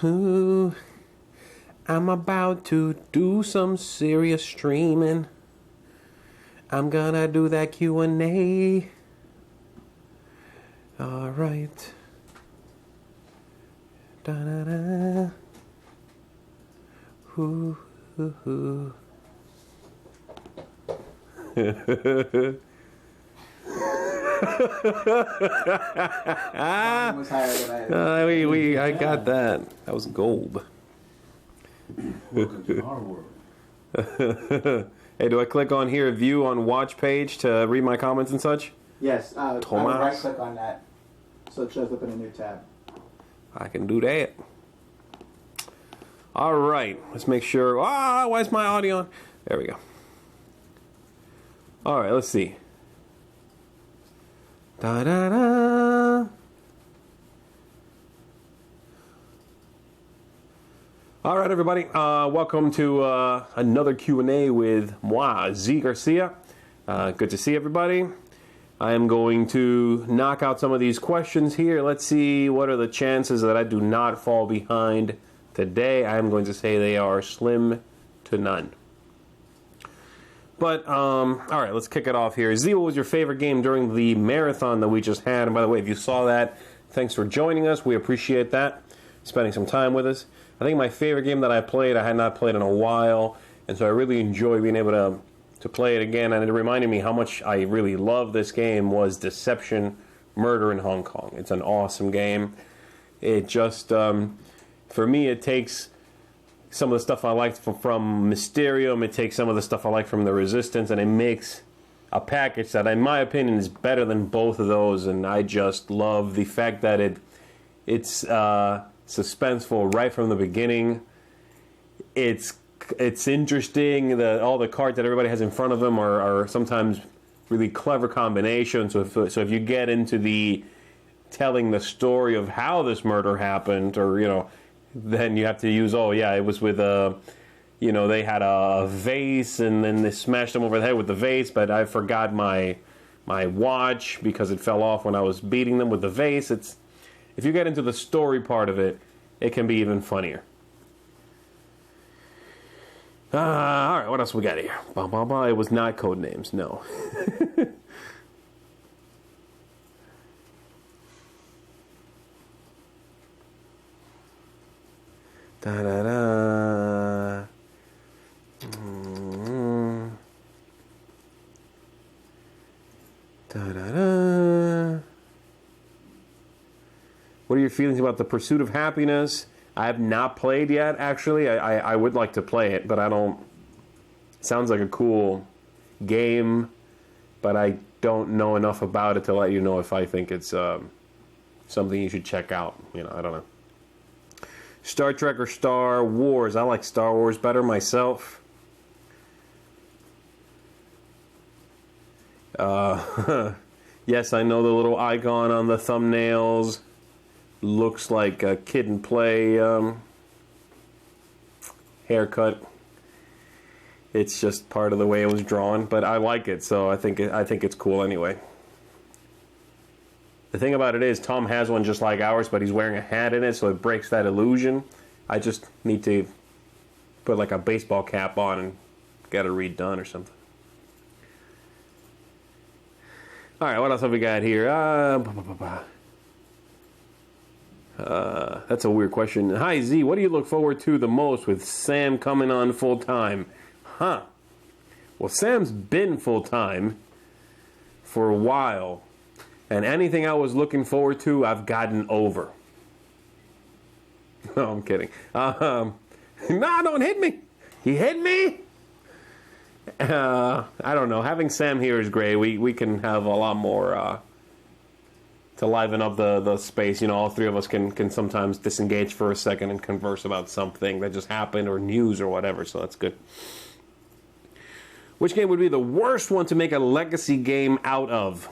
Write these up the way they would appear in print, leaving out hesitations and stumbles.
Ooh, I'm about to do some serious streaming. I'm gonna do that Q&A. All right. Da-da-da. Ooh, ooh, ooh. Was higher than I got that. That was gold. Welcome to our world. Hey, do I click on here, view on watch page to read my comments and such? Yes, I would Thomas. right click on that so it shows up in a new tab. I can do that. All right, let's make sure. Why is my audio on? There we go. All right, let's see. Da da da. All right, everybody. Welcome to another Q&A with moi, Zee Garcia. Good to see everybody. I am going to knock out some of these questions here. Let's see what are the chances that I do not fall behind today. I am going to say they are slim to none. But, all right, let's kick it off here. Zee, what was your favorite game during the marathon that we just had? And by the way, if you saw that, thanks for joining us. We appreciate that, spending some time with us. I think my favorite game that I played, I had not played in a while, and so I really enjoy being able to play it again. And it reminded me how much I really love this game was Deception Murder in Hong Kong. It's an awesome game. It just, for me, it takes some of the stuff I liked from Mysterium, it takes some of the stuff I like from the Resistance, and it makes a package that, in my opinion, is better than both of those. And I just love the fact that it's suspenseful right from the beginning. It's interesting. All the cards that everybody has in front of them are sometimes really clever combinations. So if you get into the telling the story of how this murder happened, or then you have to use, it was with they had a vase and then they smashed them over the head with the vase, but I forgot my watch because it fell off when I was beating them with the vase. If you get into the story part of it, it can be even funnier. All right, what else we got here? It was not Codenames, no. Da da da. Da da da. What are your feelings about The Pursuit of Happiness? I have not played yet, actually. I would like to play it, but I don't. Sounds like a cool game, but I don't know enough about it to let you know if I think it's something you should check out. I don't know. Star Trek or Star Wars? I like Star Wars better myself. Yes, I know the little icon on the thumbnails looks like a Kid and Play haircut. It's just part of the way it was drawn, but I like it, so I think it's cool anyway. The thing about it is, Tom has one just like ours, but he's wearing a hat in it, so it breaks that illusion. I just need to put like a baseball cap on and get it redone or something. All right, what else have we got here? That's a weird question. Hi, Zee, what do you look forward to the most with Sam coming on full-time? Well, Sam's been full-time for a while. And anything I was looking forward to, I've gotten over. No, I'm kidding. Nah, don't hit me. He hit me? I don't know. Having Sam here is great. We can have a lot more to liven up the space. All three of us can sometimes disengage for a second and converse about something that just happened or news or whatever, so that's good. Which game would be the worst one to make a legacy game out of?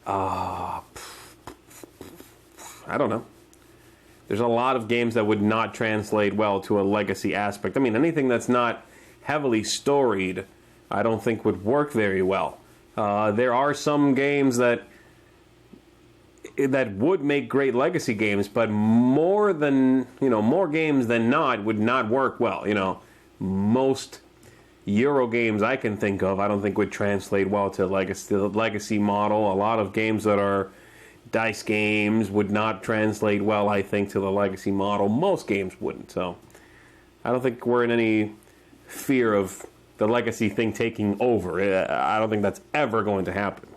I don't know. There's a lot of games that would not translate well to a legacy aspect. I mean, anything that's not heavily storied, I don't think would work very well. There are some games that that would make great legacy games, but more games than not would not work well. Most Euro games I can think of, I don't think would translate well to the legacy model. A lot of games that are dice games would not translate well, I think, to the legacy model. Most games wouldn't. So I don't think we're in any fear of the legacy thing taking over. I don't think that's ever going to happen.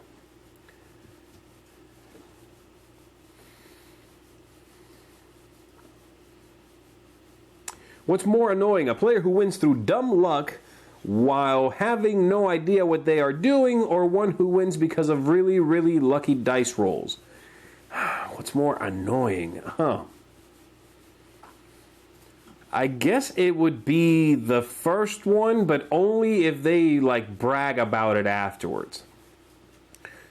What's more annoying, a player who wins through dumb luck while having no idea what they are doing, or one who wins because of really, really lucky dice rolls? What's more annoying? I guess it would be the first one, but only if they brag about it afterwards.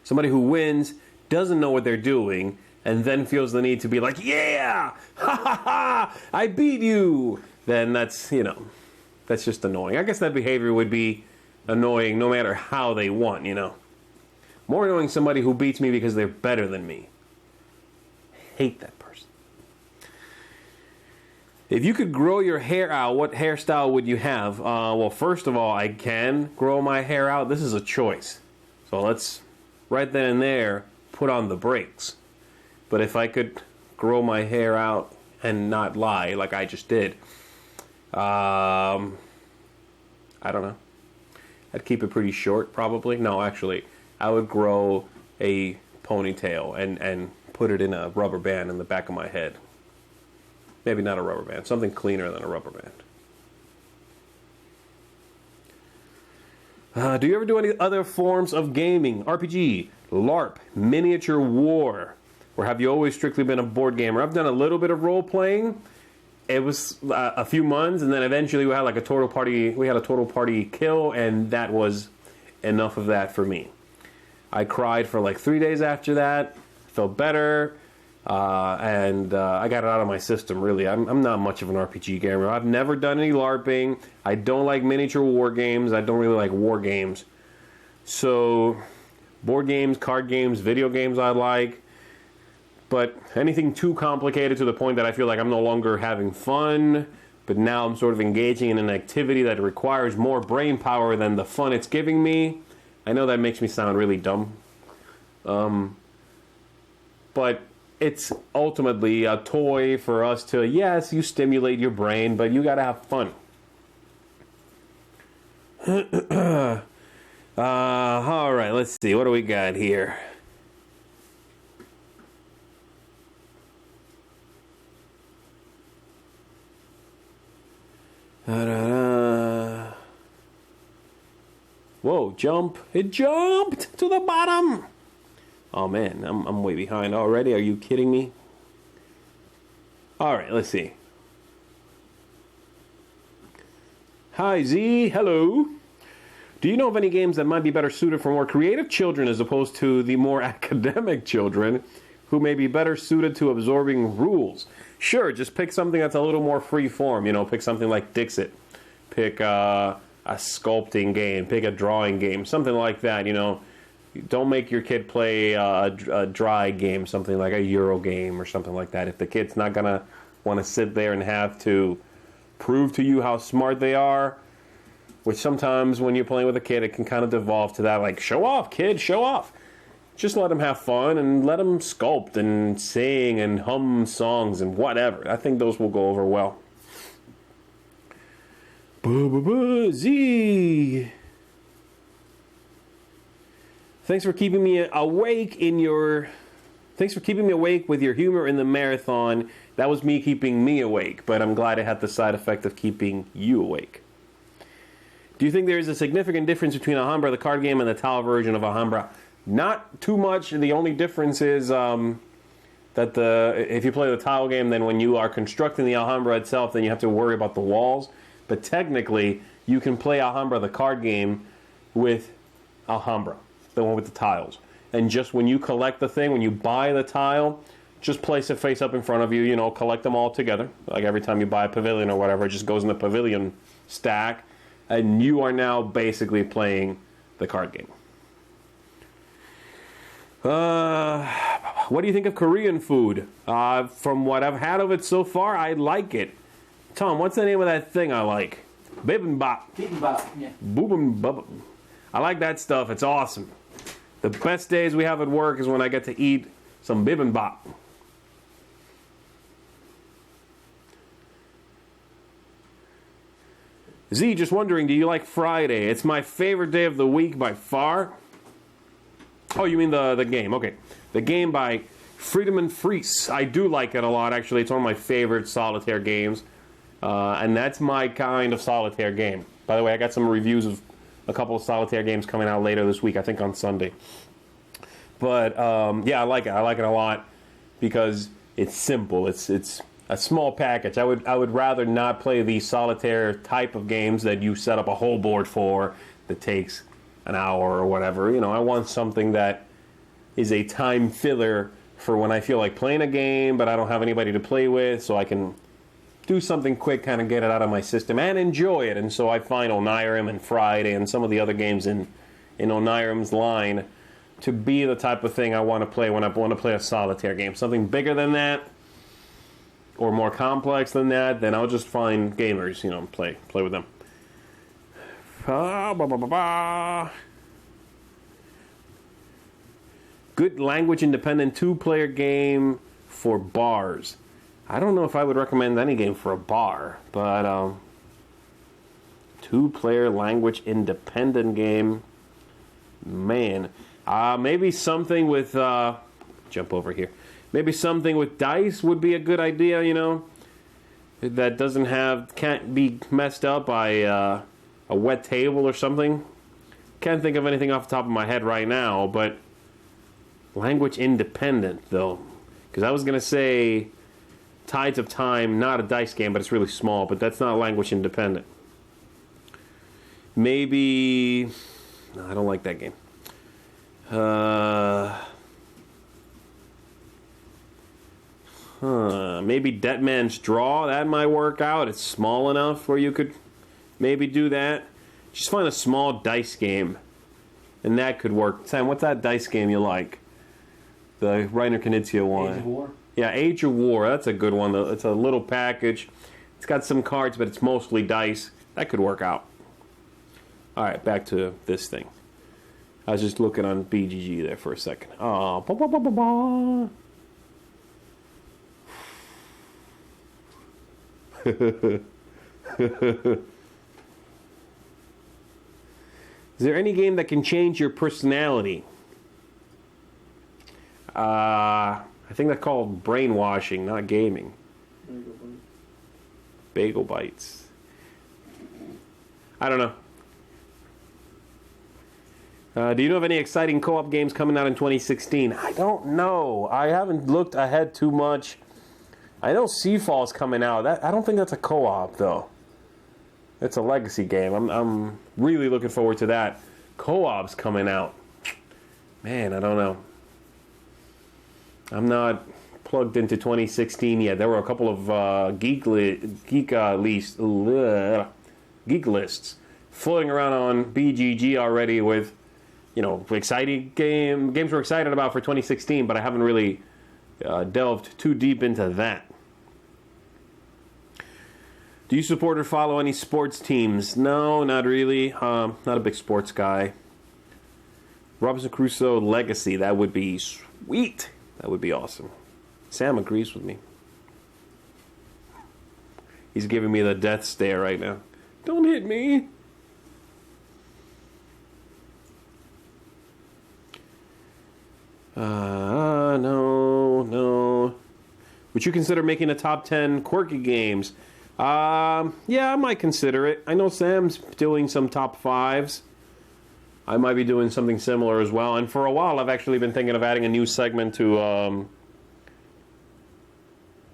Somebody who wins, doesn't know what they're doing, and then feels the need to be like, yeah, ha ha ha, I beat you. Then that's just annoying. I guess that behavior would be annoying no matter how they won, More annoying, somebody who beats me because they're better than me. Hate that person. If you could grow your hair out, what hairstyle would you have? Well, first of all, I can grow my hair out. This is a choice. So let's, right then and there, put on the brakes. But if I could grow my hair out and not lie like I just did, I don't know. I'd keep it pretty short, probably. No, actually, I would grow a ponytail and put it in a rubber band in the back of my head. Maybe not a rubber band. Something cleaner than a rubber band. Do you ever do any other forms of gaming? RPG, LARP, miniature war? Or have you always strictly been a board gamer? I've done a little bit of role-playing. It was a few months, and then eventually we had a total party kill, and that was enough of that for me. I cried for 3 days after that, felt better, and I got it out of my system, really. I'm not much of an RPG gamer. I've never done any LARPing. I don't like miniature war games. I don't really like war games. So, board games, card games, video games I like. But anything too complicated to the point that I feel like I'm no longer having fun, but now I'm sort of engaging in an activity that requires more brain power than the fun it's giving me. I know that makes me sound really dumb. But it's ultimately a toy for us to, yes, you stimulate your brain, but you gotta have fun. Alright, let's see. What do we got here? Whoa, jump. It jumped to the bottom. Oh man, I'm way behind already. Are you kidding me? Alright, let's see. Hi Z, hello. Do you know of any games that might be better suited for more creative children as opposed to the more academic children who may be better suited to absorbing rules? Sure, just pick something that's a little more free form. Pick something like Dixit. Pick a sculpting game. Pick a drawing game. Something like that, Don't make your kid play a dry game, something like a Euro game or something like that. If the kid's not going to want to sit there and have to prove to you how smart they are, which sometimes when you're playing with a kid, it can kind of devolve to that, show off, kid, show off. Just let them have fun and let them sculpt and sing and hum songs and whatever. I think those will go over well. Z. Thanks for keeping me awake with your humor in the marathon. That was me keeping me awake, but I'm glad it had the side effect of keeping you awake. Do you think there is a significant difference between Alhambra, the card game, and the tile version of Alhambra? Not too much. The only difference is that if you play the tile game, then when you are constructing the Alhambra itself, then you have to worry about the walls. But technically, you can play Alhambra, the card game, with Alhambra, the one with the tiles. And just when you collect the thing, when you buy the tile, just place it face up in front of you, collect them all together. Like every time you buy a pavilion or whatever, it just goes in the pavilion stack. And you are now basically playing the card game. What do you think of Korean food? From what I've had of it so far, I like it. Tom, what's the name of that thing I like? Bibimbap. Bibimbap, yeah. Boobum. I like that stuff. It's awesome. The best days we have at work is when I get to eat some bibimbap. Z, just wondering, do you like Friday? It's my favorite day of the week by far. Oh, you mean the game? Okay. The game by Friedemann Fries. I do like it a lot, actually. It's one of my favorite Solitaire games. And that's my kind of Solitaire game. By the way, I got some reviews of a couple of Solitaire games coming out later this week, I think on Sunday. But, yeah, I like it. I like it a lot because it's simple. It's a small package. I would rather not play the Solitaire type of games that you set up a whole board for that takes an hour or whatever. You know, I want something that is a time filler for when I feel like playing a game, but I don't have anybody to play with, so I can do something quick, kind of get it out of my system and enjoy it. And so I find Onirim and Friday and some of the other games in Onirim's line to be the type of thing I want to play when I want to play a Solitaire game. Something bigger than that or more complex than that, then I'll just find gamers, you know, and play with them. Good language-independent two-player game for bars. I don't know if I would recommend any game for a bar, but two-player language-independent game, man. Maybe something with, jump over here. Maybe something with dice would be a good idea, you know, that can't be messed up by a wet table or something. Can't think of anything off the top of my head right now, but language independent, though. Because I was going to say Tides of Time, not a dice game, but it's really small, but that's not language independent. Maybe... No, I don't like that game. Maybe Dead Man's Draw, that might work out. It's small enough where you could maybe do that. Just find a small dice game, and that could work. Sam, what's that dice game you like? The Reiner Knizia one. Age of War? Yeah, Age of War. That's a good one. It's a little package. It's got some cards, but it's mostly dice. That could work out. All right, back to this thing. I was just looking on BGG there for a second. Oh, ba ba ba ba ba. Is there any game that can change your personality? I think that's called brainwashing, not gaming. Bagel Bites. I don't know. Do you know of any exciting co-op games coming out in 2016? I don't know. I haven't looked ahead too much. I know Seafall's coming out. I don't think that's a co-op, though. It's a legacy game. I'm really looking forward to that. Co-op's coming out. Man, I don't know. I'm not plugged into 2016 yet. There were a couple of geek lists floating around on BGG already with, you know, exciting games we're excited about for 2016, but I haven't really delved too deep into that. Do you support or follow any sports teams? No, not really. Not a big sports guy. Robinson Crusoe Legacy, that would be sweet. That would be awesome. Sam agrees with me. He's giving me the death stare right now. Don't hit me. No. Would you consider making a top 10 quirky games? Yeah, I might consider it. I know Sam's doing some top 5s. I might be doing something similar as well. And for a while, I've actually been thinking of adding a new segment to...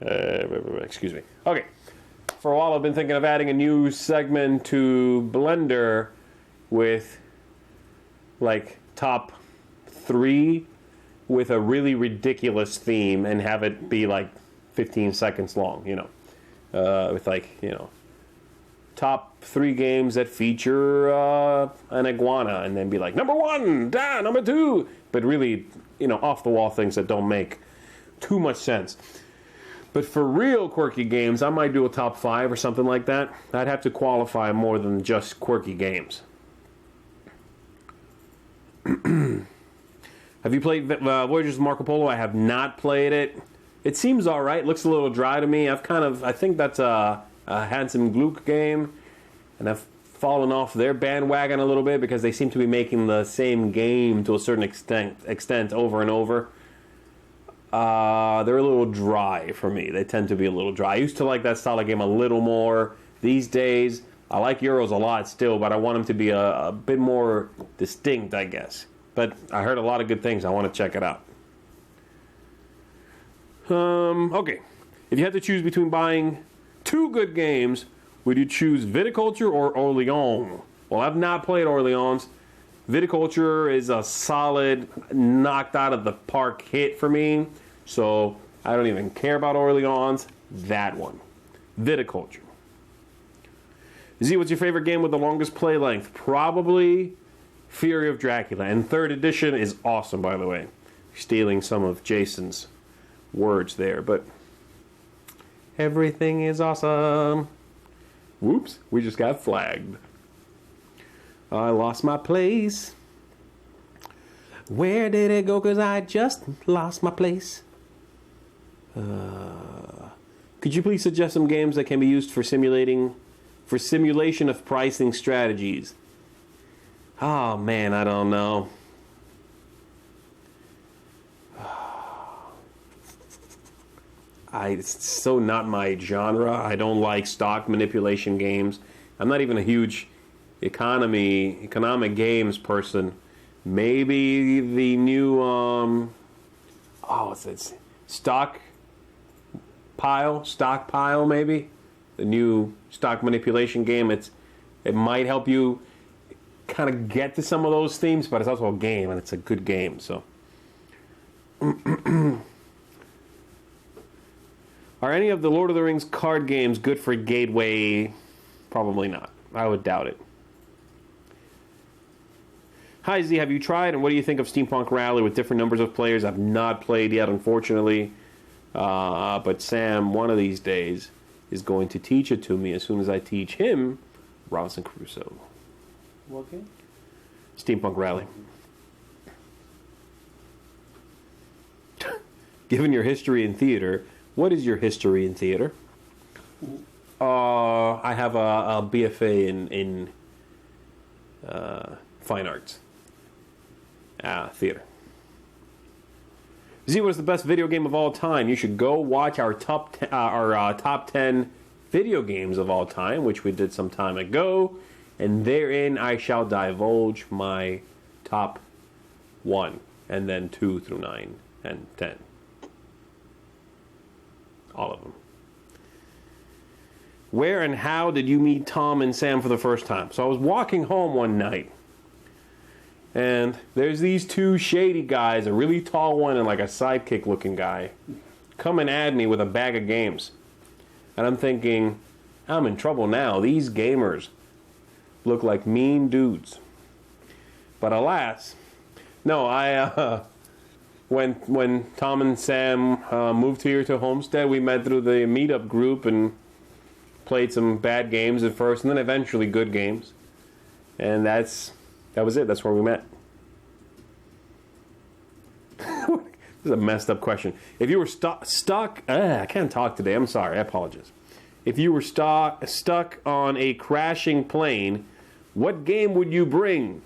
excuse me. Okay. For a while, I've been thinking of adding a new segment to Blender with, like, top 3 with a really ridiculous theme and have it be, like, 15 seconds long, you know. With, like, you know, top 3 games that feature an iguana, and then be like, number 1, number 2, but really off-the-wall things that don't make too much sense. But for real quirky games, I might do a top 5 or something like that. I'd have to qualify more than just quirky games. Have you played Voyager's Marco Polo? I have not played it. It seems alright. Looks a little dry to me. I think that's a Handsome Gluck game. And I've fallen off their bandwagon a little bit because they seem to be making the same game to a certain extent over and over. They're a little dry for me. They tend to be a little dry. I used to like that style of game a little more. These days, I like Euros a lot still, but I want them to be a bit more distinct, I guess. But I heard a lot of good things. I want to check it out. Okay. If you had to choose between buying 2 good games, would you choose Viticulture or Orleans? Well, I've not played Orleans. Viticulture is a solid, knocked out of the park hit for me. So I don't even care about Orleans. That one. Viticulture. Zee, what's your favorite game with the longest play length? Probably Fury of Dracula. And 3rd edition is awesome, by the way. Stealing some of Jason's words there, but everything is awesome. Whoops, we just got flagged. I lost my place. Where did it go? 'Cause I just lost my place. Could you please suggest some games that can be used for simulation of pricing strategies? Oh man, I don't know. It's so not my genre. I don't like stock manipulation games. I'm not even a huge economic games person. Maybe the new what's it? Stockpile maybe. The new stock manipulation game. It might help you kind of get to some of those themes, but it's also a game and it's a good game, so Are any of the Lord of the Rings card games good for Gateway? Probably not. I would doubt it. Hi Z, have you tried and what do you think of Steampunk Rally with different numbers of players? I've not played yet, unfortunately. But Sam, one of these days, is going to teach it to me as soon as I teach him Robinson Crusoe. What game? Steampunk Rally. Given your history in theater, what is your history in theater? I have a BFA in fine arts. Theater. Z, what is the best video game of all time? You should go watch our top 10 video games of all time, which we did some time ago, and therein I shall divulge my top 1, and then 2 through 9 and 10. All of them. Where and how did you meet Tom and Sam for the first time? So I was walking home one night, and there's these 2 shady guys, a really tall one and like a sidekick looking guy, coming at me with a bag of games. And I'm thinking, I'm in trouble now. These gamers look like mean dudes. But alas, no, when Tom and Sam moved here to Homestead, we met through the meetup group and played some bad games at first, and then eventually good games. And that was it. That's where we met. This is a messed up question. If you were stuck... I can't talk today. I'm sorry. I apologize. If you were stuck on a crashing plane, what game would you bring?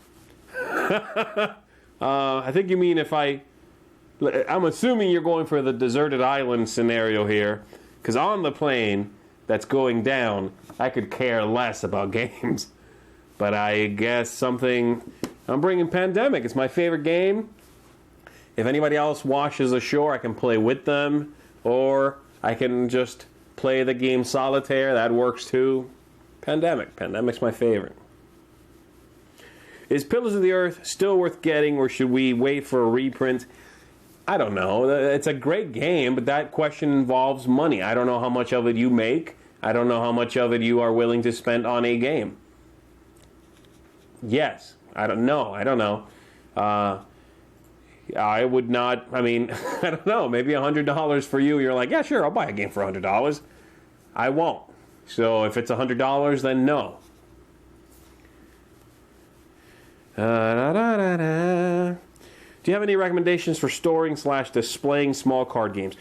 I think you mean if I'm assuming you're going for the deserted island scenario here, because on the plane that's going down, I could care less about games. But I guess I'm bringing Pandemic. It's my favorite game. If anybody else washes ashore, I can play with them, or I can just play the game Solitaire. That works too. Pandemic's my favorite. Is Pillars of the Earth still worth getting, or should we wait for a reprint? I don't know. It's a great game, but that question involves money. I don't know how much of it you make. I don't know how much of it you are willing to spend on a game. Yes. I don't know. I would not, I mean, I don't know, maybe $100 for you, you're like, yeah, sure, I'll buy a game for $100. I won't. So if it's $100, then no. Do you have any recommendations for storing / displaying small card games?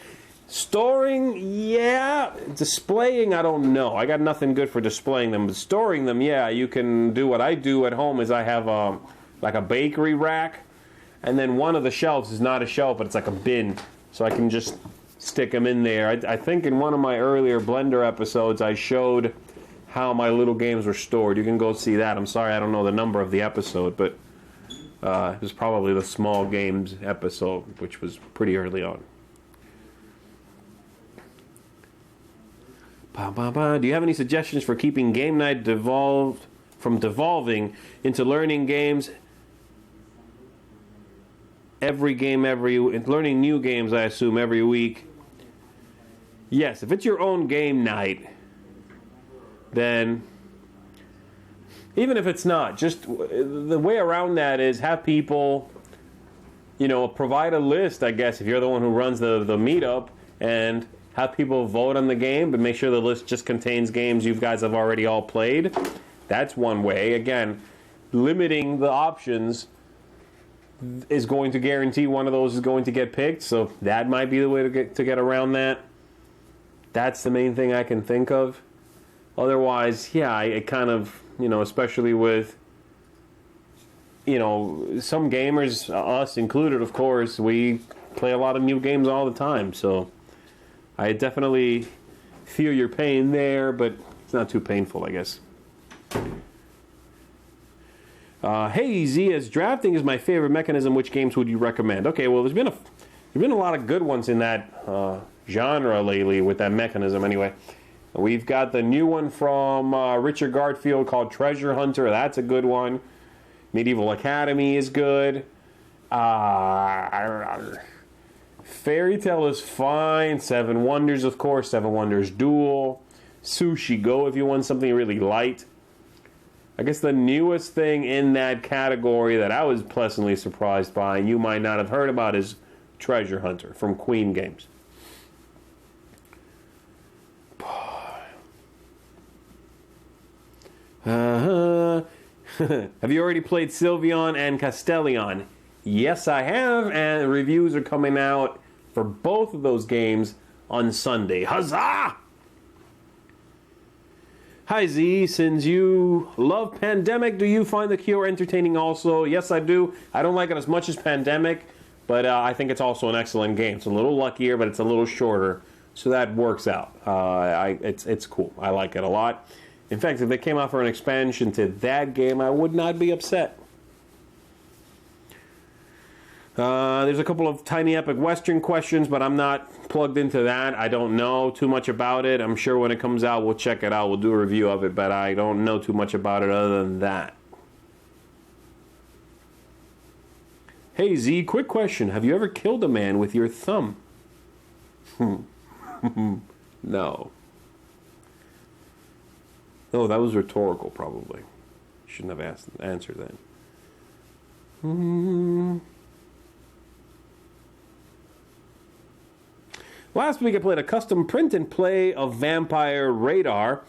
Storing, yeah. Displaying, I don't know. I got nothing good for displaying them. But storing them, yeah, you can do what I do at home is I have like a bakery rack. And then one of the shelves is not a shelf, but it's like a bin. So I can just stick them in there. I think in one of my earlier Blender episodes, I showed how my little games were stored. You can go see that. I'm sorry I don't know the number of the episode, but it was probably the small games episode, which was pretty early on. Do you have any suggestions for keeping game night devolving into learning games? Learning new games, I assume, every week. Yes, if it's your own game night, then even if it's not, just the way around that is have people, provide a list, I guess, if you're the one who runs the meetup, and have people vote on the game, but make sure the list just contains games you guys have already all played. That's one way. Again, limiting the options is going to guarantee one of those is going to get picked, so that might be the way to get around that. That's the main thing I can think of. Otherwise, yeah, it kind of, especially with, some gamers, us included, of course, we play a lot of new games all the time, so I definitely feel your pain there, but it's not too painful, I guess. Hey, Z, as drafting is my favorite mechanism, which games would you recommend? Okay, well, there's been a lot of good ones in that genre lately with that mechanism, anyway. We've got the new one from Richard Garfield called Treasure Hunter. That's a good one. Medieval Academy is good. Fairy Tale is fine. Seven Wonders, of course. Seven Wonders Duel. Sushi Go if you want something really light. I guess the newest thing in that category that I was pleasantly surprised by, and you might not have heard about, is Treasure Hunter from Queen Games. Have you already played Sylveon and Castellion? Yes, I have, and reviews are coming out for both of those games on Sunday. Huzzah! Hi Z, since you love Pandemic, do you find The Cure entertaining also? Yes, I do. I don't like it as much as Pandemic, but I think it's also an excellent game. It's a little luckier, but it's a little shorter, so that works out. It's cool. I like it a lot. In fact, if they came out for an expansion to that game, I would not be upset. There's a couple of Tiny Epic Western questions, but I'm not plugged into that. I don't know too much about it. I'm sure when it comes out, we'll check it out. We'll do a review of it, but I don't know too much about it other than that. Hey Z, quick question. Have you ever killed a man with your thumb? No. No, that was rhetorical, probably. Shouldn't have answered that. Last week I played a custom print and play of Vampire Radar,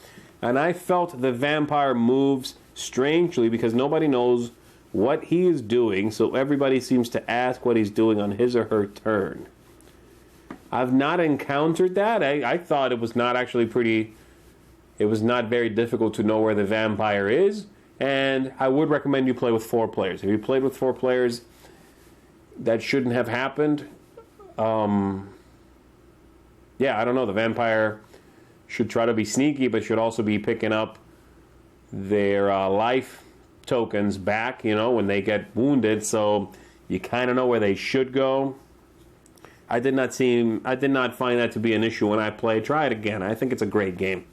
and I felt the vampire moves strangely because nobody knows what he is doing, so everybody seems to ask what he's doing on his or her turn. I've not encountered that. I thought it was not actually pretty... It was not very difficult to know where the vampire is, and I would recommend you play with 4 players. If you played with 4 players, that shouldn't have happened. Yeah, I don't know. The vampire should try to be sneaky, but should also be picking up their life tokens back, when they get wounded, so you kind of know where they should go. I did not find that to be an issue when I played. Try it again. I think it's a great game.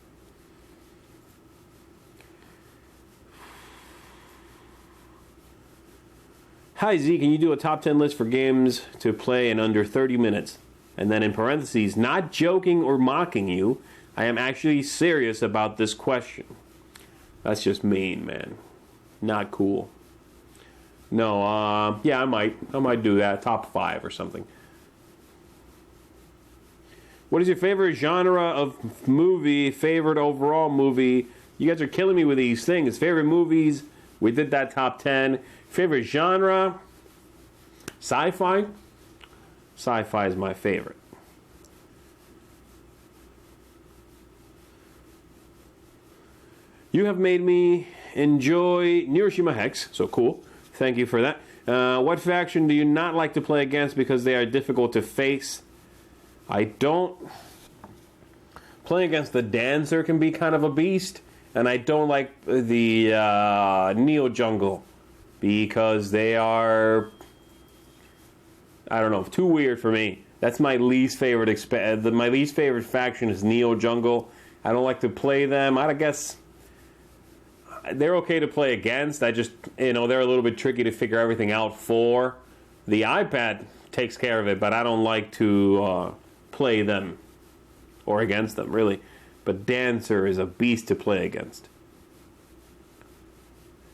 Hi Z, can you do a top 10 list for games to play in under 30 minutes? And then in parentheses, not joking or mocking you, I am actually serious about this question. That's just mean, man. Not cool. No, yeah, I might do that. Top 5 or something. What is your favorite genre of movie? Favorite overall movie? You guys are killing me with these things. Favorite movies? We did that top 10. Favorite genre? Sci-fi? Sci-fi is my favorite. You have made me enjoy Hiroshima Hex, so cool. Thank you for that. What faction do you not like to play against because they are difficult to face? I don't. Playing against the Dancer can be kind of a beast, and I don't like the Neo Jungle because they are, I don't know, too weird for me. That's my least favorite. My least favorite faction is Neo Jungle. I don't like to play them. I guess they're okay to play against. I just, they're a little bit tricky to figure everything out for. The iPad takes care of it, but I don't like to play them or against them, really. But Dancer is a beast to play against.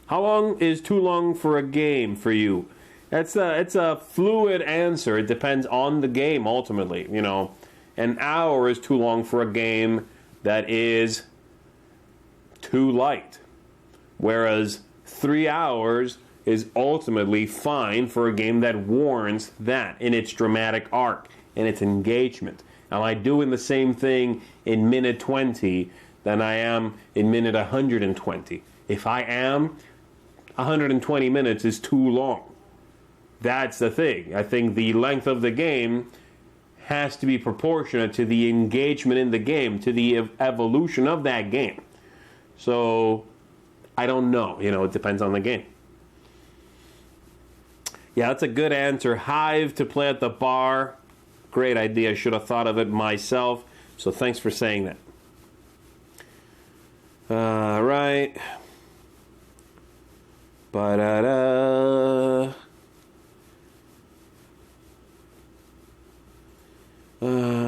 How long is too long for a game for you? It's a fluid answer. It depends on the game, ultimately. An hour is too long for a game that is too light. Whereas 3 hours is ultimately fine for a game that warrants that in its dramatic arc, in its engagement. Am I doing the same thing in minute 20 than I am in minute 120? If I am, 120 minutes is too long. That's the thing. I think the length of the game has to be proportionate to the engagement in the game, to the evolution of that game. So, I don't know. It depends on the game. Yeah, that's a good answer. Hive to play at the bar. Great idea. I should have thought of it myself. So thanks for saying that. All right. Ba-da-da.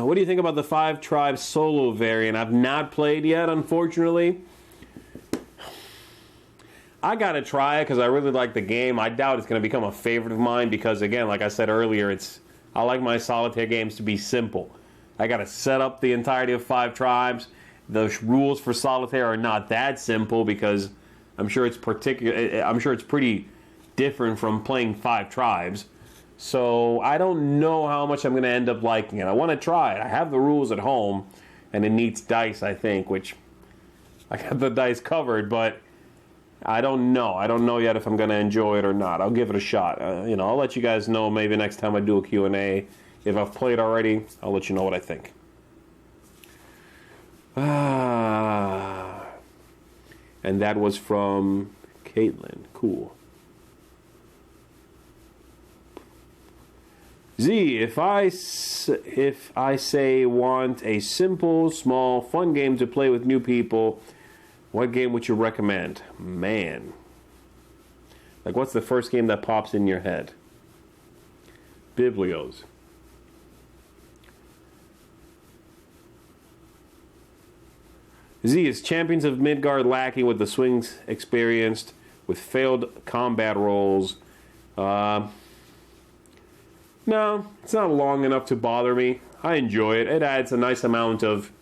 What do you think about the 5 Tribes solo variant? I've not played yet, unfortunately. I gotta try it because I really like the game. I doubt it's gonna become a favorite of mine because, again, like I said earlier, I like my Solitaire games to be simple. I gotta set up the entirety of 5 Tribes. The rules for Solitaire are not that simple because I'm sure it's pretty different from playing 5 Tribes. So I don't know how much I'm going to end up liking it. I want to try it. I have the rules at home, and it needs dice, I think, which I got the dice covered, but I don't know. I don't know yet if I'm going to enjoy it or not. I'll give it a shot. I'll let you guys know maybe next time I do a Q&A. If I've played already, I'll let you know what I think. And that was from Caitlin. Cool. Z, if I say want a simple, small, fun game to play with new people, what game would you recommend? Man. Like, what's the first game that pops in your head? Biblios. Z, is Champions of Midgard lacking with the swings experienced, with failed combat rolls? No, it's not long enough to bother me. I enjoy it. It adds a nice amount of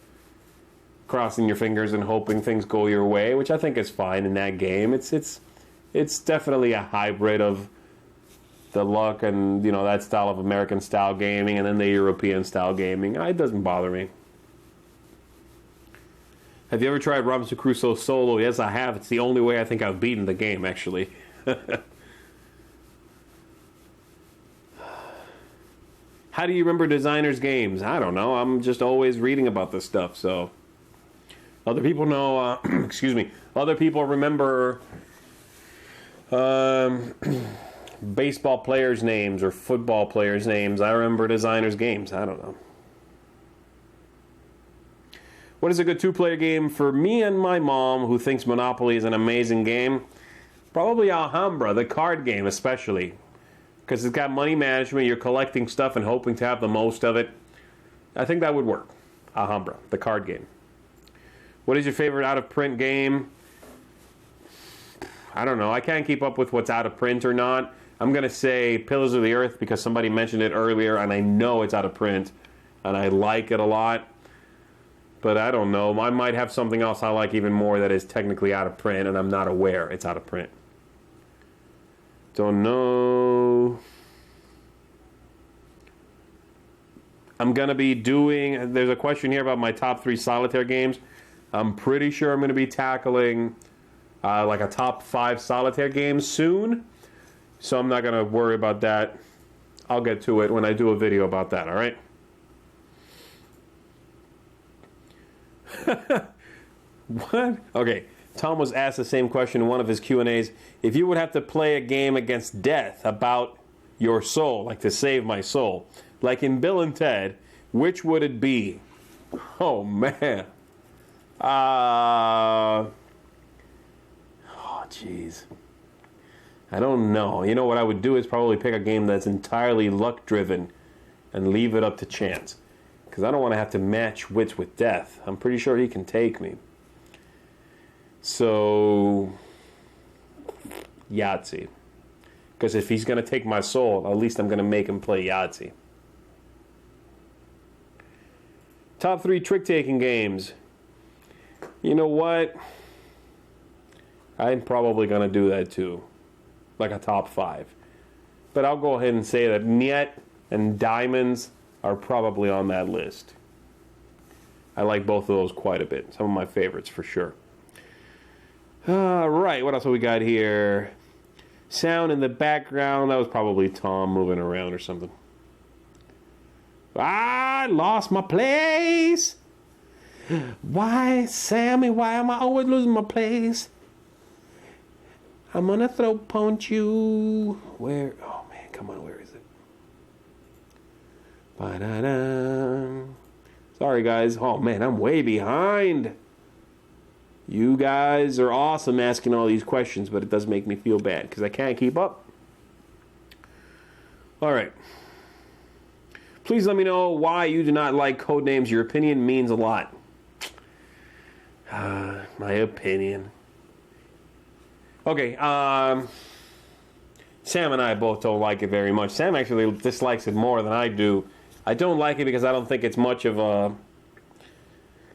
crossing your fingers and hoping things go your way, which I think is fine in that game. It's definitely a hybrid of the luck and, that style of American style gaming and then the European style gaming. It doesn't bother me. Have you ever tried Robinson Crusoe solo? Yes, I have. It's the only way I think I've beaten the game, actually. How do you remember designers' games? I don't know. I'm just always reading about this stuff, so. Other people know, excuse me, other people remember baseball players' names or football players' names. I remember designers' games. I don't know. What is a good two-player game for me and my mom, who thinks Monopoly is an amazing game? Probably Alhambra, the card game especially. Because it's got money management, you're collecting stuff and hoping to have the most of it. I think that would work. Alhambra, the card game. What is your favorite out-of-print game? I don't know. I can't keep up with what's out of print or not. I'm going to say Pillars of the Earth because somebody mentioned it earlier, and I know it's out of print, and I like it a lot. But I don't know. I might have something else I like even more that is technically out of print, and I'm not aware it's out of print. Don't know. I'm going to be doing... There's a question here about my top 3 Solitaire games. I'm pretty sure I'm going to be tackling like a top 5 Solitaire games soon. So I'm not going to worry about that. I'll get to it when I do a video about that, all right? What? Okay. Tom was asked the same question in one of his Q&As. If you would have to play a game against death about your soul, like to save my soul, like in Bill and Ted, which would it be? Oh, man. Oh, jeez. I don't know. You know what I would do is probably pick a game that's entirely luck-driven and leave it up to chance. Because I don't want to have to match wits with death. I'm pretty sure he can take me. So, Yahtzee. Because if he's going to take my soul, at least I'm going to make him play Yahtzee. Top 3 trick-taking games. You know what? I'm probably going to do that too. Like a top 5. But I'll go ahead and say that Niet and Diamonds are probably on that list. I like both of those quite a bit. Some of my favorites for sure. Right, what else have we got here? Sound in the background. That was probably Tom moving around or something. I lost my place. Why, Sammy, why am I always losing my place? I'm gonna throat punch you. Where? Oh, man, come on, where is it? Ba-da-da. Sorry, guys. Oh, man, I'm way behind. You guys are awesome asking all these questions, but it does make me feel bad because I can't keep up. All right. Please let me know why you do not like Codenames. Your opinion means a lot. My opinion. Okay, Sam and I both don't like it very much. Sam actually dislikes it more than I do. I don't like it because I don't think it's much of a...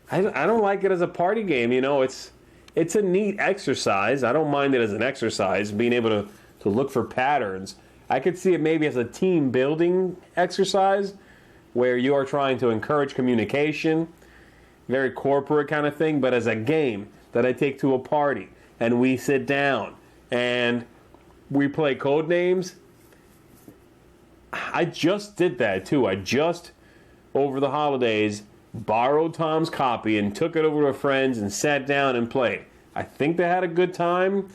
I don't like it as a party game, you know. It's a neat exercise. I don't mind it as an exercise, being able to look for patterns. I could see it maybe as a team building exercise where you are trying to encourage communication, very corporate kind of thing, but as a game that I take to a party and we sit down and we play Codenames. I just did that too. I just, over the holidays, borrowed Tom's copy and took it over to friends and sat down and played. I think they had a good time,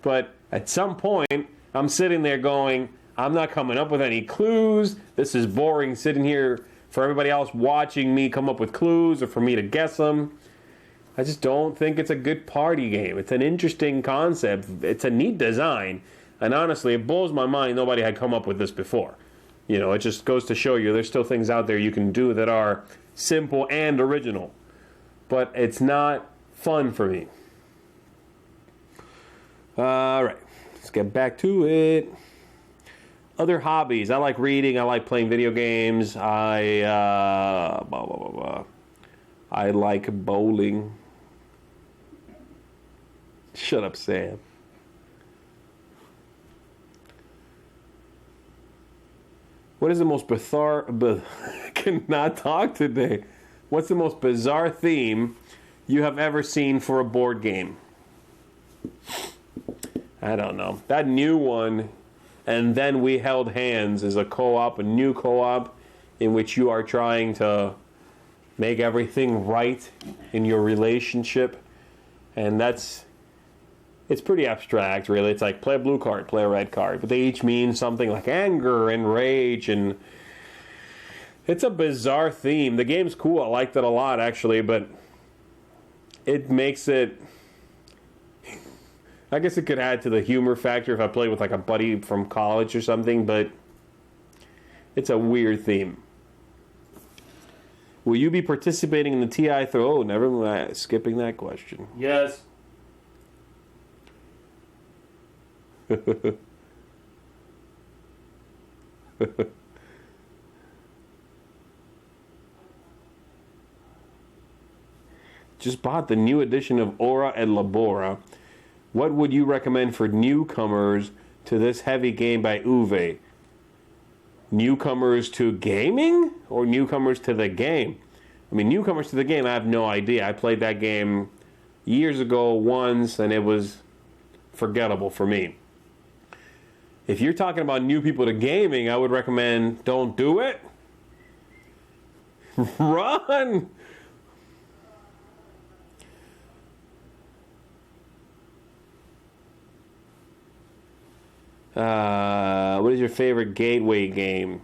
but at some point, I'm sitting there going, I'm not coming up with any clues. This is boring sitting here for everybody else watching me come up with clues or for me to guess them. I just don't think it's a good party game. It's an interesting concept. It's a neat design. And honestly, it blows my mind nobody had come up with this before. You know, it just goes to show you there's still things out there you can do that are simple and original. But it's not fun for me. All right, let's get back to it. Other hobbies. I like reading. I like playing video games. I like bowling. Shut up, Sam. What is the most bizarre... I cannot talk today. What's the most bizarre theme you have ever seen for a board game? I don't know. That new one, And Then We Held Hands, is a co-op, a new co-op, in which you are trying to make everything right in your relationship. And it's pretty abstract, really. It's like, play a blue card, play a red card. But they each mean something like anger and rage, and it's a bizarre theme. The game's cool. I liked it a lot, actually, but it makes it... I guess it could add to the humor factor if I play with like a buddy from college or something, but it's a weird theme. Will you be participating in the TI throw? Oh, never mind. Skipping that question. Yes. Just bought the new edition of Ora et Labora. What would you recommend for newcomers to this heavy game by Uwe? Newcomers to gaming or newcomers to the game? I mean, newcomers to the game, I have no idea. I played that game years ago once, and it was forgettable for me. If you're talking about new people to gaming, I would recommend don't do it. Run! What is your favorite gateway game?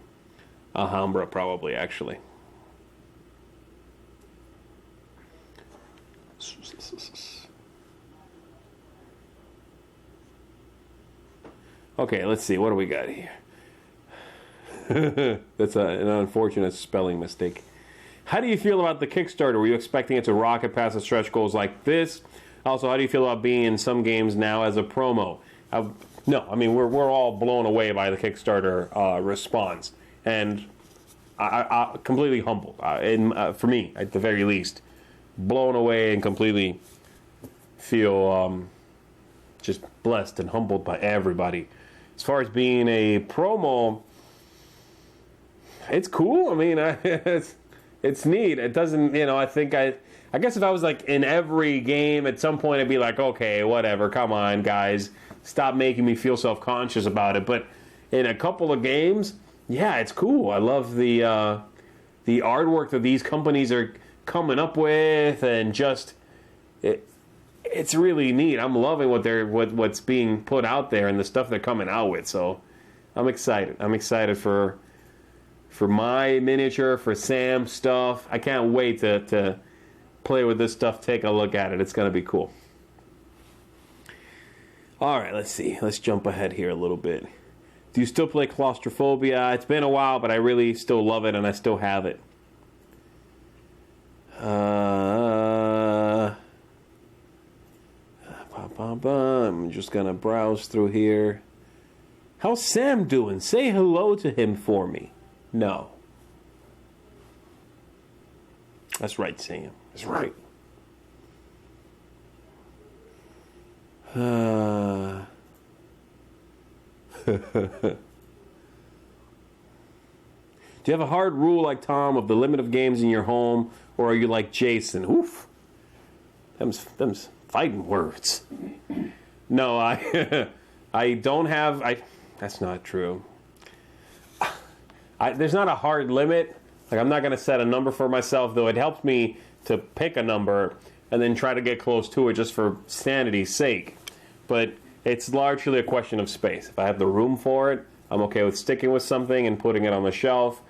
Alhambra, probably, actually. Okay, let's see. What do we got here? That's an unfortunate spelling mistake. How do you feel about the Kickstarter? Were you expecting it to rocket past the stretch goals like this? Also, how do you feel about being in some games now as a promo? No, I mean, we're all blown away by the Kickstarter response. And I completely humbled. For me, at the very least. Blown away and completely feel just blessed and humbled by everybody. As far as being a promo, it's cool. I mean, it's neat. It doesn't, I think I guess if I was like in every game at some point, I'd be like, okay, whatever, come on, guys, stop making me feel self-conscious about it. But in a couple of games, yeah, it's cool. I love the artwork that these companies are coming up with, and just it's really neat. I'm loving what's being put out there and the stuff they're coming out with. So I'm excited. I'm excited for my miniature, for Sam's stuff. I can't wait to play with this stuff, take a look at it. It's going to be cool. All right, let's see. Let's jump ahead here a little bit. Do you still play Claustrophobia? It's been a while, but I really still love it, and I still have it. I'm just going to browse through here. How's Sam doing? Say hello to him for me. No. That's right, Sam. That's right. Do you have a hard rule like Tom of the limit of games in your home, or are you like Jason? Oof. Them's fighting words. No, I don't have. That's not true. There's not a hard limit. Like, I'm not going to set a number for myself, though it helps me to pick a number and then try to get close to it just for sanity's sake. But it's largely a question of space. If I have the room for it, I'm okay with sticking with something and putting it on the shelf.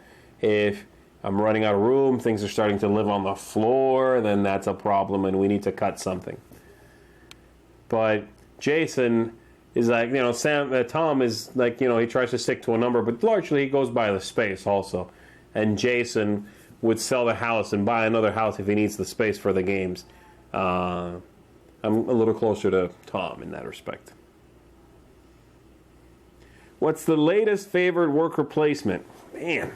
If I'm running out of room, things are starting to live on the floor, then that's a problem and we need to cut something. But Jason is like, Tom is like, he tries to stick to a number, but largely he goes by the space also. And Jason would sell the house and buy another house if he needs the space for the games. I'm a little closer to Tom in that respect. What's the latest favorite worker placement? Man.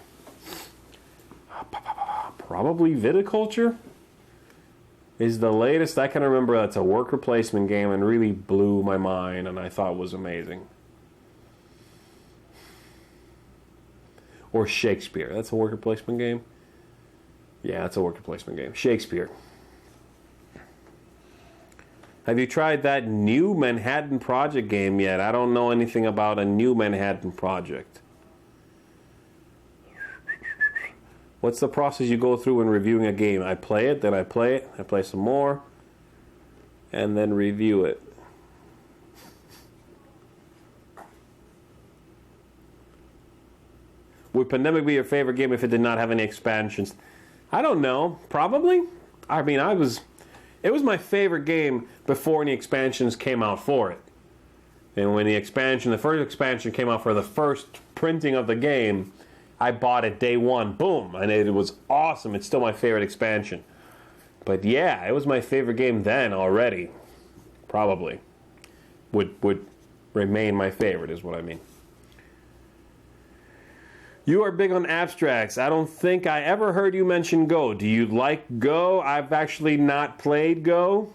Probably Viticulture is the latest I can remember that's a worker placement game and really blew my mind and I thought was amazing. Or Shakespeare. That's a worker placement game? Yeah, that's a worker placement game. Shakespeare. Have you tried that new Manhattan Project game yet? I don't know anything about a new Manhattan Project. What's the process you go through when reviewing a game? I play it, then I play some more, and then review it. Would Pandemic be your favorite game if it did not have any expansions? I don't know. Probably. I mean, it was my favorite game before any expansions came out for it. And when the first expansion came out for the first printing of the game, I bought it day one. Boom. And it was awesome. It's still my favorite expansion. But yeah, it was my favorite game then already. Probably. Would remain my favorite is what I mean. You are big on abstracts. I don't think I ever heard you mention Go. Do you like Go? I've actually not played Go.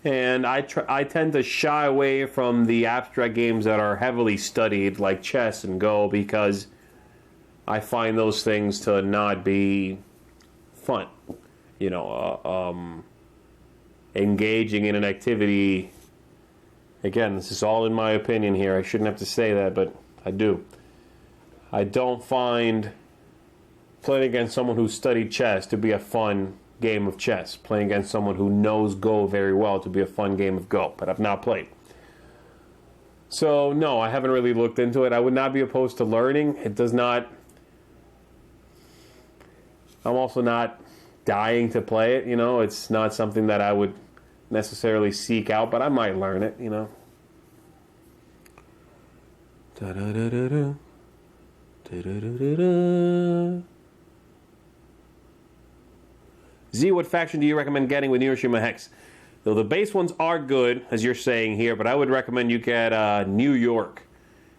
And I tend to shy away from the abstract games that are heavily studied, like chess and Go, because I find those things to not be fun. You know, engaging in an activity. Again, this is all in my opinion here. I shouldn't have to say that, but I do. I don't find playing against someone who studied chess to be a fun game of chess. Playing against someone who knows Go very well to be a fun game of Go, but I've not played. So, no, I haven't really looked into it. I would not be opposed to learning. It does not... I'm also not dying to play it, you know. It's not something that I would necessarily seek out, but I might learn it, you know. Da-da-da-da-da. Z, what faction do you recommend getting with Hiroshima Hex? Though the base ones are good, as you're saying here, but I would recommend you get New York,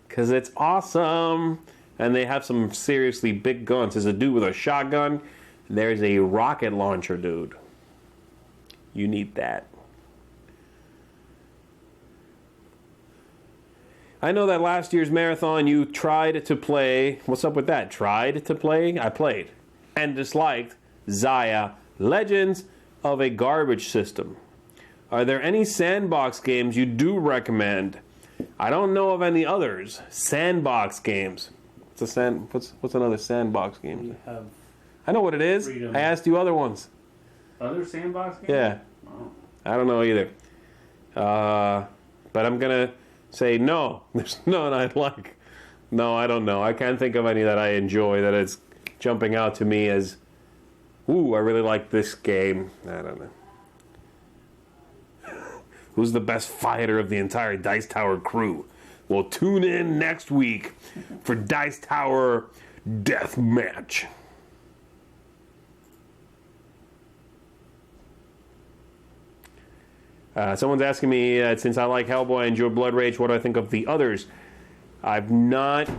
because it's awesome, and they have some seriously big guns. There's a dude with a shotgun, and there's a rocket launcher, dude. You need that. I know that last year's marathon you tried to play... What's up with that? Tried to play? I played. And disliked Zaya Legends of a Garbage System. Are there any sandbox games you do recommend? I don't know of any others. Sandbox games. What's another sandbox game? You have I know what it is. Freedom. I asked you other ones. other sandbox games? Yeah. Oh. I don't know either. But I'm going to say no. There's none I'd like. No, I don't know. I can't think of any that I enjoy that is jumping out to me as, ooh, I really like this game. I don't know. Who's the best fighter of the entire Dice Tower crew? Well, tune in next week for Dice Tower Death Match. Someone's asking me, since I like Hellboy, I enjoy Blood Rage, what do I think of the others? I've not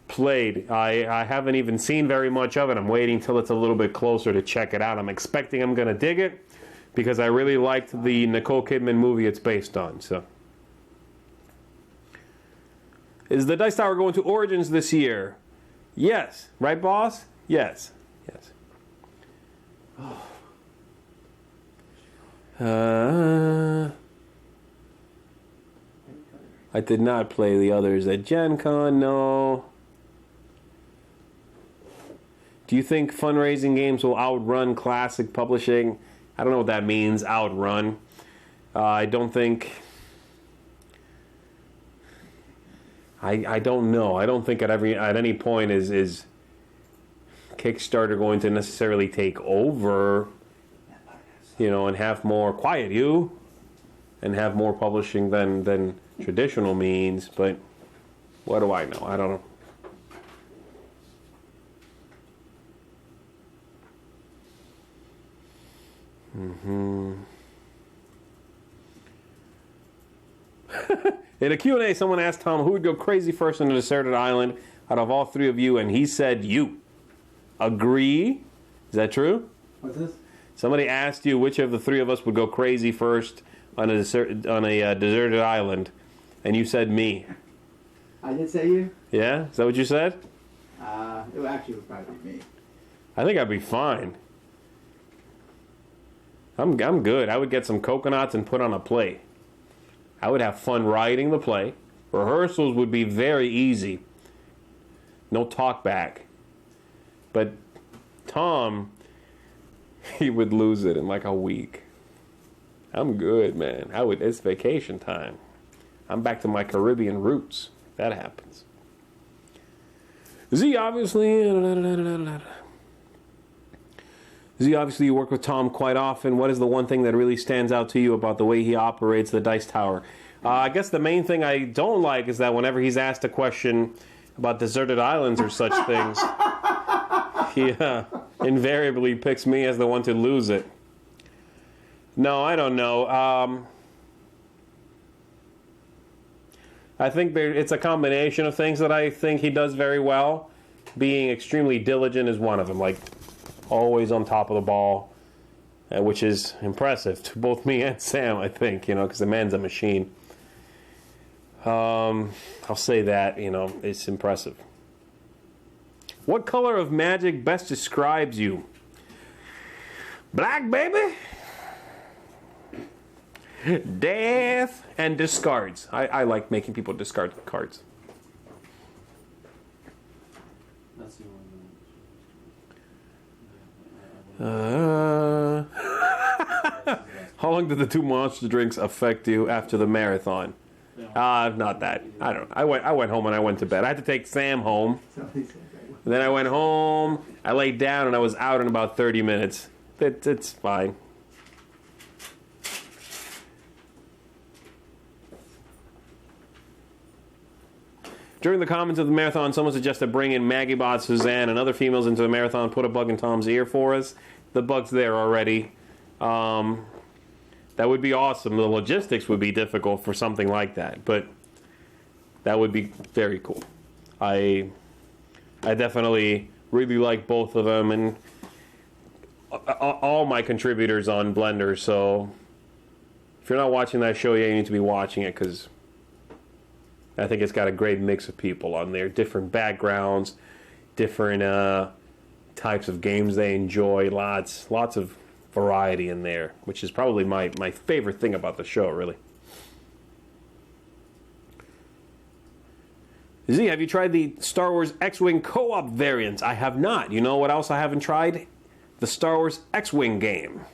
played. I haven't even seen very much of it. I'm waiting till it's a little bit closer to check it out. I'm expecting I'm going to dig it because I really liked the Nicole Kidman movie it's based on. So, is the Dice Tower going to Origins this year? Yes. Right, boss? Yes. Yes. I did not play the others at Gen Con, no. Do you think fundraising games will outrun classic publishing? I don't know what that means, outrun. I don't think... I don't know. I don't think at any point is Kickstarter going to necessarily take over, you know, and have more and have more publishing than traditional means, but what do I know? I don't know. In a Q&A, someone asked Tom who would go crazy first on a deserted island out of all three of you, and he said you. Agree? Is that true? What's this? Somebody asked you which of the three of us would go crazy first on a deserted island, and you said me. I did say you? Yeah? Is that what you said? It actually would probably be me. I think I'd be fine. I'm good. I would get some coconuts and put on a play. I would have fun writing the play. Rehearsals would be very easy. No talk back. But Tom, he would lose it in like a week. I'm good, man. It's vacation time. I'm back to my Caribbean roots. That happens. Z, obviously, you work with Tom quite often. What is the one thing that really stands out to you about the way he operates the Dice Tower? I guess the main thing I don't like is that whenever he's asked a question about deserted islands or such things, he invariably picks me as the one to lose it. No, I don't know. I think it's a combination of things that I think he does very well. being extremely diligent is one of them. Like, always on top of the ball, which is impressive to both me and Sam, I think, because the man's a machine. I'll say that, it's impressive. What color of magic best describes you? Black, baby. Death and discards. I like making people discard cards. That's the How long did the 2 monster drinks affect you after the marathon? Not that. I don't know. I went home and I went to bed. I had to take Sam home. Then I went home. I laid down and I was out in about 30 minutes. It's fine. During the comments of the marathon, someone suggested bring in Maggie Bot, Suzanne, and other females into the marathon. Put a bug in Tom's ear for us. The bug's there already. That would be awesome. The logistics would be difficult for something like that, but that would be very cool. I definitely really like both of them and all my contributors on Blender. So if you're not watching that show yet, you need to be watching it because I think it's got a great mix of people on there, different backgrounds, different types of games they enjoy, lots of variety in there, which is probably my favorite thing about the show, really. Z, have you tried the Star Wars X-Wing co-op variants? I have not. You know what else I haven't tried? The Star Wars X-Wing game.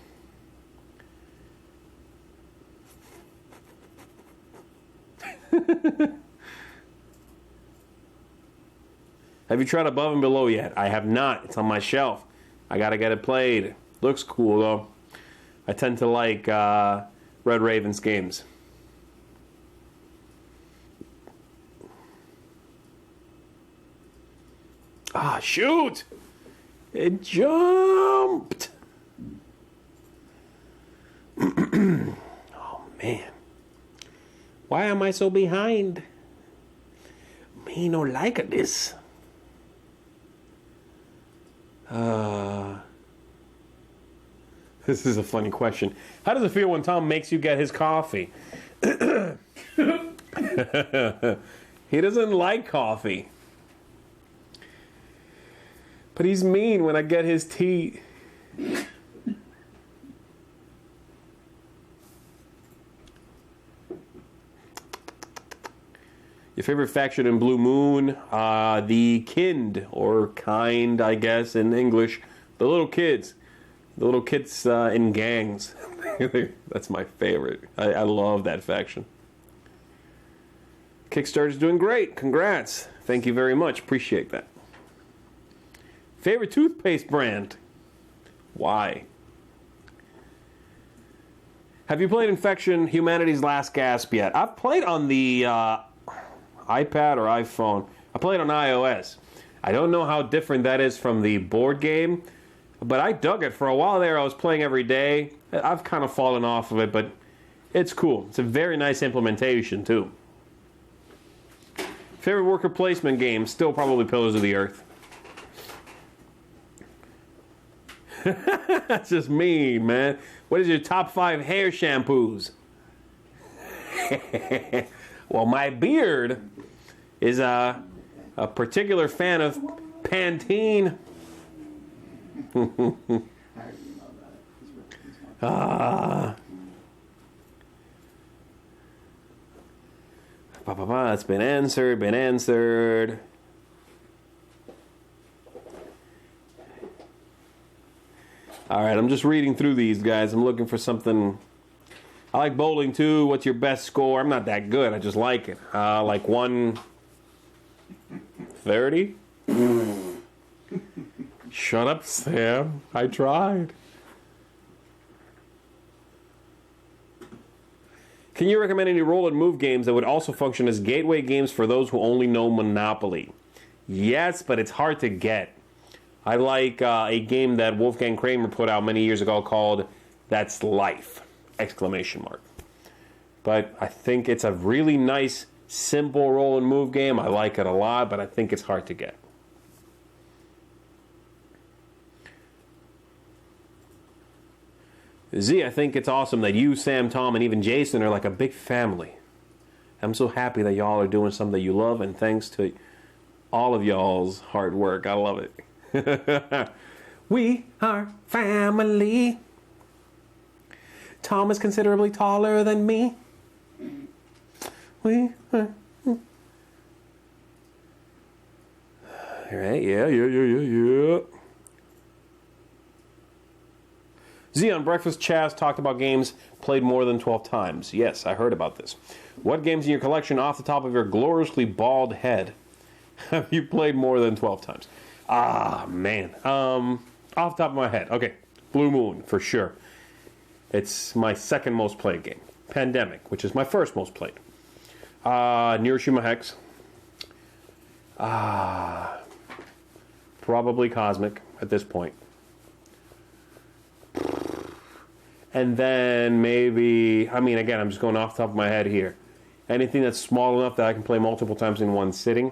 Have you tried Above and Below yet? I have not. It's on my shelf. I gotta get it played. Looks cool though. I tend to like Red Raven's games. Ah, shoot! It jumped! Oh, man. Why am I so behind? Me no like this. This is a funny question. How does it feel when Tom makes you get his coffee? He doesn't like coffee. But he's mean when I get his tea. Your favorite faction in Blue Moon? The Kind, or Kind, I guess, in English. The little kids. The little kids in gangs. That's my favorite. I love that faction. Kickstarter's doing great. Congrats. Thank you very much. Appreciate that. Favorite toothpaste brand? Why? Have you played Infection Humanity's Last Gasp yet? I've played on the iPad or iPhone. I played on iOS. I don't know how different that is from the board game, but I dug it. For a while there, I was playing every day. I've kind of fallen off of it, but it's cool. It's a very nice implementation, too. Favorite worker placement game? Still probably Pillars of the Earth. That's just me, man. What is your top 5 hair shampoos? Well, my beard is a particular fan of Pantene. It's been answered. Alright, I'm just reading through these, guys. I'm looking for something. I like bowling, too. What's your best score? I'm not that good. I just like it. Like 130? Shut up, Sam. I tried. Can you recommend any roll and move games that would also function as gateway games for those who only know Monopoly? Yes, but it's hard to get. I like a game that Wolfgang Kramer put out many years ago called That's Life! ! But I think it's a really nice, simple roll and move game. I like it a lot, but I think it's hard to get. Z, I think it's awesome that you, Sam, Tom, and even Jason are like a big family. I'm so happy that y'all are doing something that you love, and thanks to all of y'all's hard work. I love it. We are family. Tom is considerably taller than me. We are... All right, yeah. Z on Breakfast Chaz talked about games played more than 12 times. Yes, I heard about this. What games in your collection, off the top of your gloriously bald head, have you played more than 12 times? Ah, man. Off the top of my head. Okay, Blue Moon, for sure. It's my second most played game. Pandemic, which is my first most played. Hiroshima Hex. Probably Cosmic at this point. And then maybe, I mean, again, I'm just going off the top of my head here. Anything that's small enough that I can play multiple times in one sitting.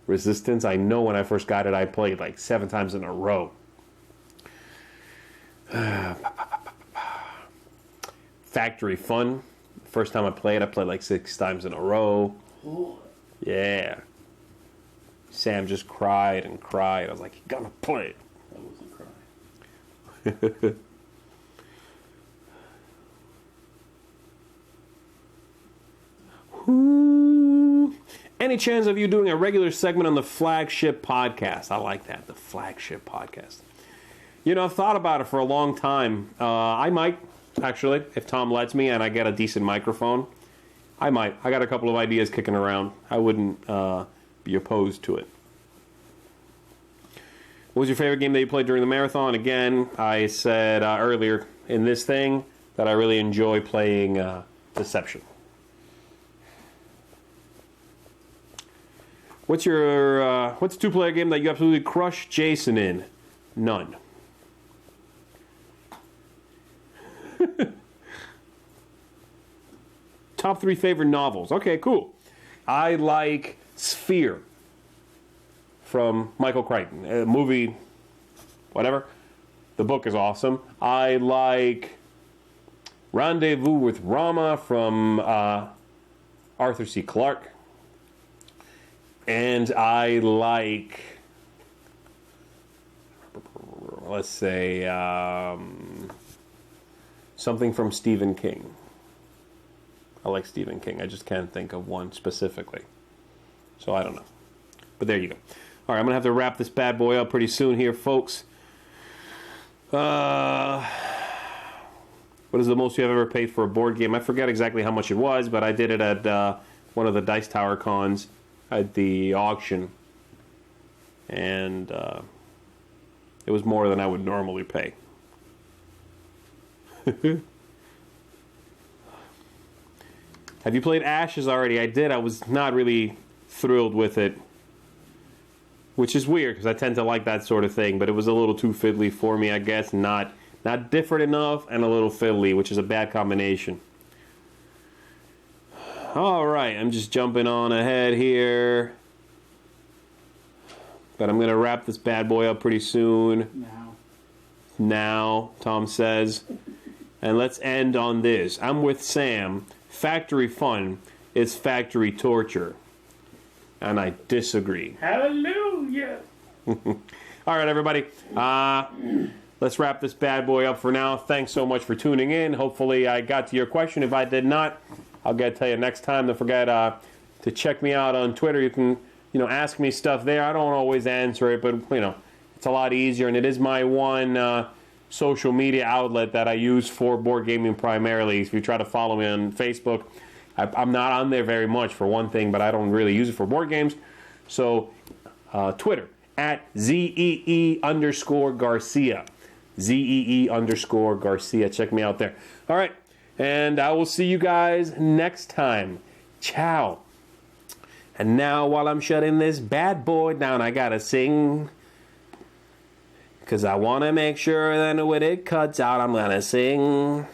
Resistance, I know when I first got it, I played like 7 times in a row. Factory Fun. First time I played like 6 times in a row. Yeah. Sam just cried and cried. I was like, you gotta play it. I wasn't crying. Any chance of you doing a regular segment on the flagship podcast? I like that, the flagship podcast. You know, I've thought about it for a long time. I might, actually, if Tom lets me and I get a decent microphone. I might. I got a couple of ideas kicking around. I wouldn't be opposed to it. What was your favorite game that you played during the marathon? Again, I said earlier in this thing that I really enjoy playing Deception. What's your what's a 2-player game that you absolutely crush Jason in? None. Top 3 favorite novels. Okay, cool. I like Sphere from Michael Crichton. Movie, whatever. The book is awesome. I like Rendezvous with Rama from Arthur C. Clarke. And I like, let's say, something from Stephen King. I like Stephen King. I just can't think of one specifically. So I don't know. But there you go. All right, I'm going to have to wrap this bad boy up pretty soon here, folks. What is the most you have ever paid for a board game? I forget exactly how much it was, but I did it at one of the Dice Tower cons at the auction. And it was more than I would normally pay. Have you played Ashes already? I did. I was not really thrilled with it. Which is weird, because I tend to like that sort of thing. But it was a little too fiddly for me, I guess. Not different enough, and a little fiddly, which is a bad combination. Alright, I'm just jumping on ahead here. But I'm going to wrap this bad boy up pretty soon. Now, Tom says. And let's end on this. I'm with Sam. Factory fun is factory torture. And I disagree. Hallelujah! Alright, everybody. Let's wrap this bad boy up for now. Thanks so much for tuning in. Hopefully I got to your question. If I did not, I'll get to tell you next time. Don't forget to check me out on Twitter. You can, ask me stuff there. I don't always answer it, but, it's a lot easier. And it is my one social media outlet that I use for board gaming primarily. If you try to follow me on Facebook, I'm not on there very much for one thing, but I don't really use it for board games. So, Twitter, at @ZEE_Garcia. ZEE_Garcia. Check me out there. All right. And I will see you guys next time. Ciao. And now, while I'm shutting this bad boy down, I gotta sing. Because I want to make sure that when it cuts out, I'm gonna sing.